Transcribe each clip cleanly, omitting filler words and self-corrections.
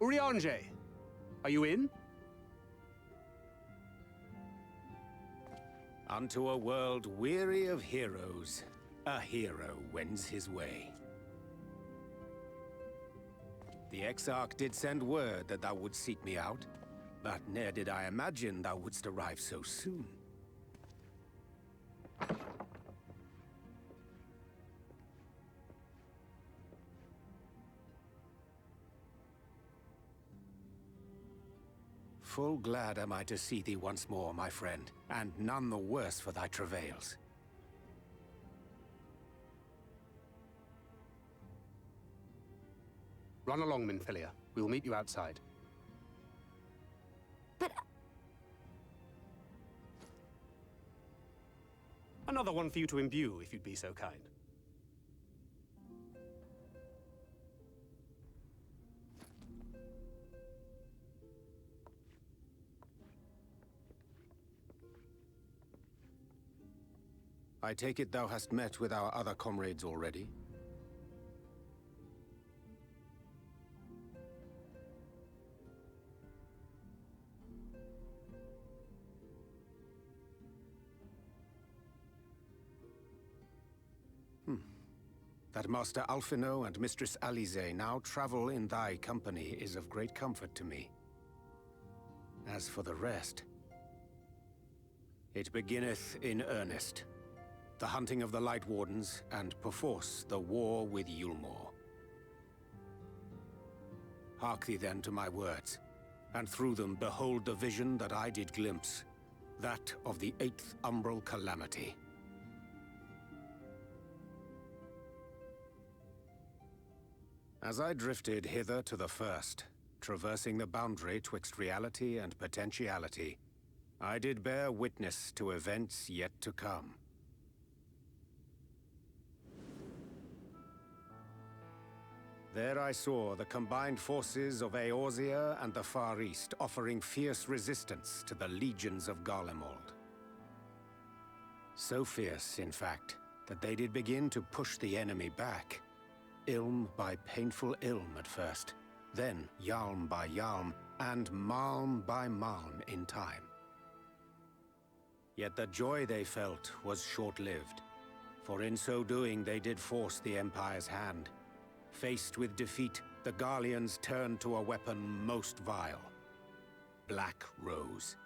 Urianger, are you in? Unto a world weary of heroes, a hero wends his way. The Exarch did send word that thou wouldst seek me out, but ne'er did I imagine thou wouldst arrive so soon. Full glad am I to see thee once more, my friend, and none the worse for thy travails. Run along, Minfilia. We will meet you outside. But... Another one for you to imbue, if you'd be so kind. I take it thou hast met with our other comrades already? That Master Alphino and Mistress Alize now travel in thy company is of great comfort to me. As for the rest, it beginneth in earnest. The hunting of the Light Wardens, and perforce the war with Yulmore. Hark thee then to my words, and through them behold the vision that I did glimpse, that of the 8th Umbral Calamity. As I drifted hither to the first, traversing the boundary twixt reality and potentiality, I did bear witness to events yet to come. There I saw the combined forces of Eorzea and the Far East offering fierce resistance to the legions of Garlemald. So fierce, in fact, that they did begin to push the enemy back. Ilm by painful ilm at first, then Yalm by Yalm, and Malm by Malm in time. Yet the joy they felt was short-lived, for in so doing they did force the Empire's hand. Faced with defeat, the Garleans turned to a weapon most vile: Black Rose.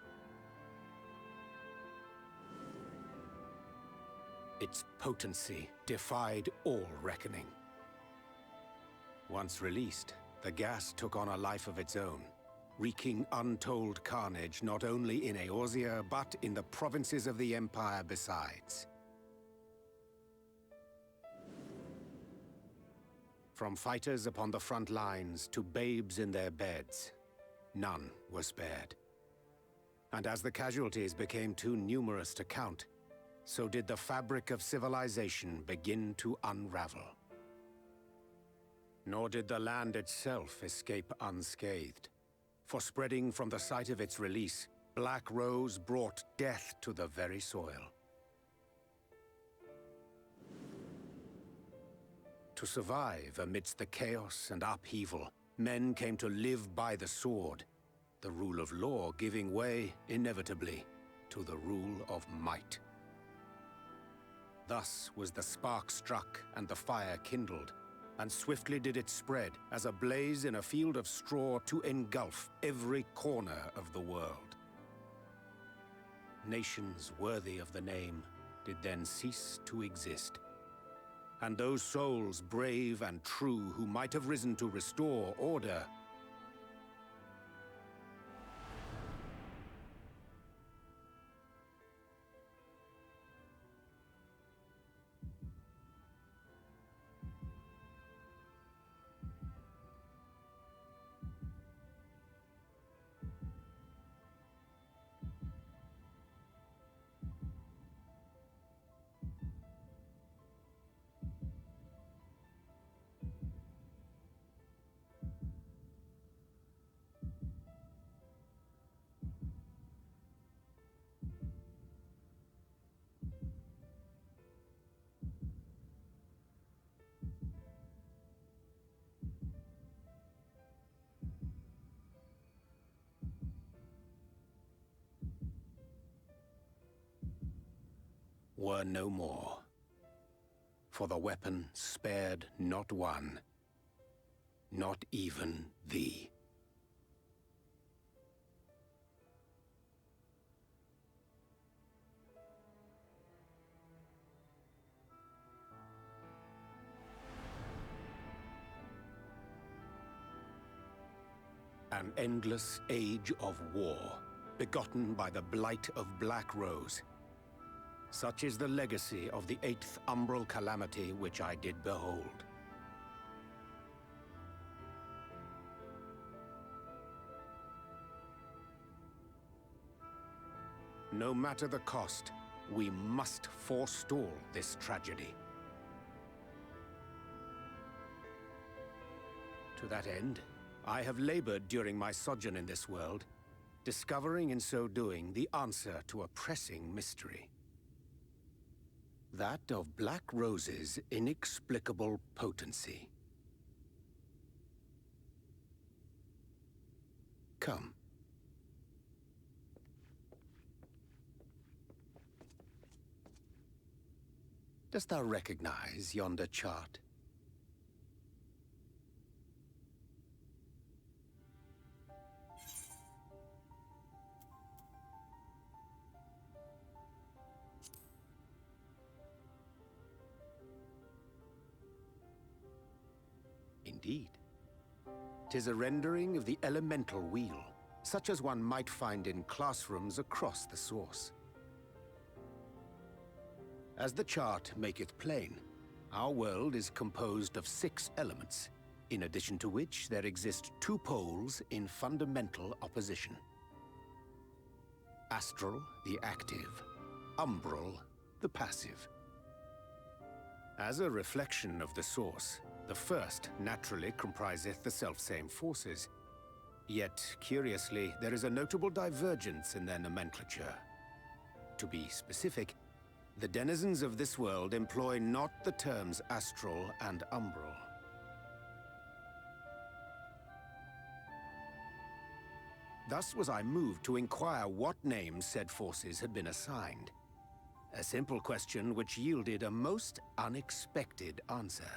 Its potency defied all reckoning. Once released, the gas took on a life of its own, wreaking untold carnage not only in Eorzea, but in the provinces of the Empire besides. From fighters upon the front lines to babes in their beds, none were spared. And as the casualties became too numerous to count, so did the fabric of civilization begin to unravel. Nor did the land itself escape unscathed, for spreading from the site of its release, Black Rose brought death to the very soil. To survive amidst the chaos and upheaval, men came to live by the sword, the rule of law giving way, inevitably, to the rule of might. Thus was the spark struck and the fire kindled, and swiftly did it spread as a blaze in a field of straw to engulf every corner of the world. Nations worthy of the name did then cease to exist. And those souls brave and true who might have risen to restore order were no more. For the weapon spared not one, not even thee. An endless age of war, begotten by the blight of Black Rose. Such is the legacy of the 8th umbral calamity which I did behold. No matter the cost, we must forestall this tragedy. To that end, I have labored during my sojourn in this world, discovering in so doing the answer to a pressing mystery. That of Black Rose's inexplicable potency. Come. Dost thou recognize yonder chart? Indeed. 'Tis a rendering of the elemental wheel, such as one might find in classrooms across the source. As the chart maketh plain, our world is composed of 6 elements, in addition to which there exist 2 poles in fundamental opposition. Astral, the active; umbral, the passive. As a reflection of the source, the first naturally compriseth the selfsame forces. Yet, curiously, there is a notable divergence in their nomenclature. To be specific, the denizens of this world employ not the terms astral and umbral. Thus was I moved to inquire what names said forces had been assigned. A simple question which yielded a most unexpected answer.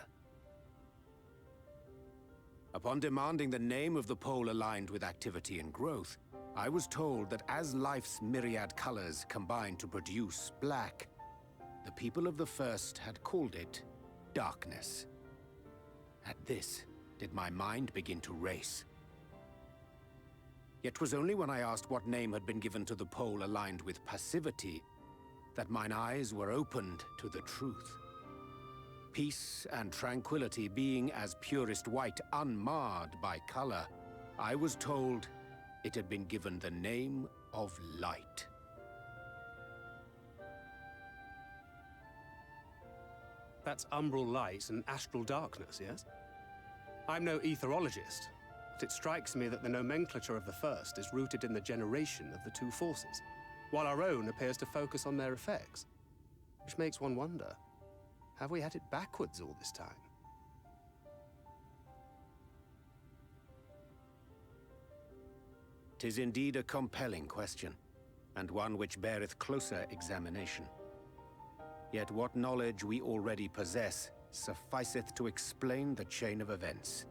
Upon demanding the name of the pole aligned with activity and growth, I was told that as life's myriad colors combine to produce black, the people of the first had called it darkness. At this, did my mind begin to race. Yet 'twas only when I asked what name had been given to the pole aligned with passivity that mine eyes were opened to the truth. Peace and tranquility being as purest white, unmarred by color, I was told it had been given the name of light. That's umbral light and astral darkness, yes? I'm no etherologist, but it strikes me that the nomenclature of the first is rooted in the generation of the 2 forces, while our own appears to focus on their effects. Which makes one wonder, have we had it backwards all this time? 'Tis indeed a compelling question, and one which beareth closer examination. Yet what knowledge we already possess sufficeth to explain the chain of events.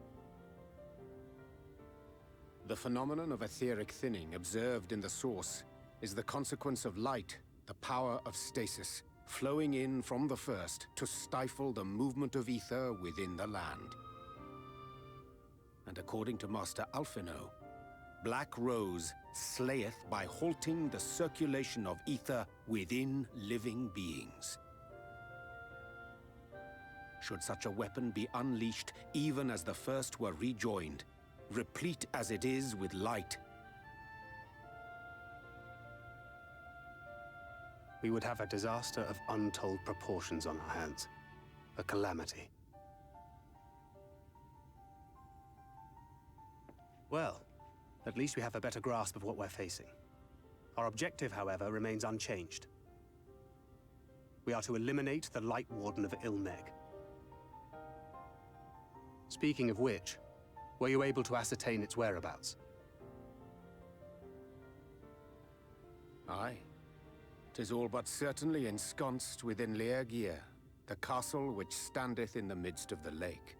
The phenomenon of etheric thinning observed in the source is the consequence of light, the power of stasis, flowing in from the first to stifle the movement of ether within the land. And according to Master Alphino, Black Rose slayeth by halting the circulation of ether within living beings. Should such a weapon be unleashed even as the first were rejoined, replete as it is with light, we would have a disaster of untold proportions on our hands. A calamity. Well, at least we have a better grasp of what we're facing. Our objective, however, remains unchanged. We are to eliminate the Light Warden of Ilmeg. Speaking of which, were you able to ascertain its whereabouts? Aye. 'Tis all but certainly ensconced within Urianger, the castle which standeth in the midst of the lake.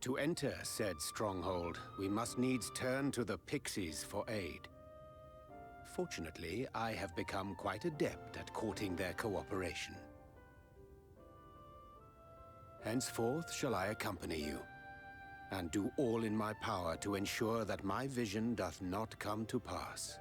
To enter said stronghold, we must needs turn to the pixies for aid. Fortunately, I have become quite adept at courting their cooperation. Henceforth shall I accompany you, and do all in my power to ensure that my vision doth not come to pass.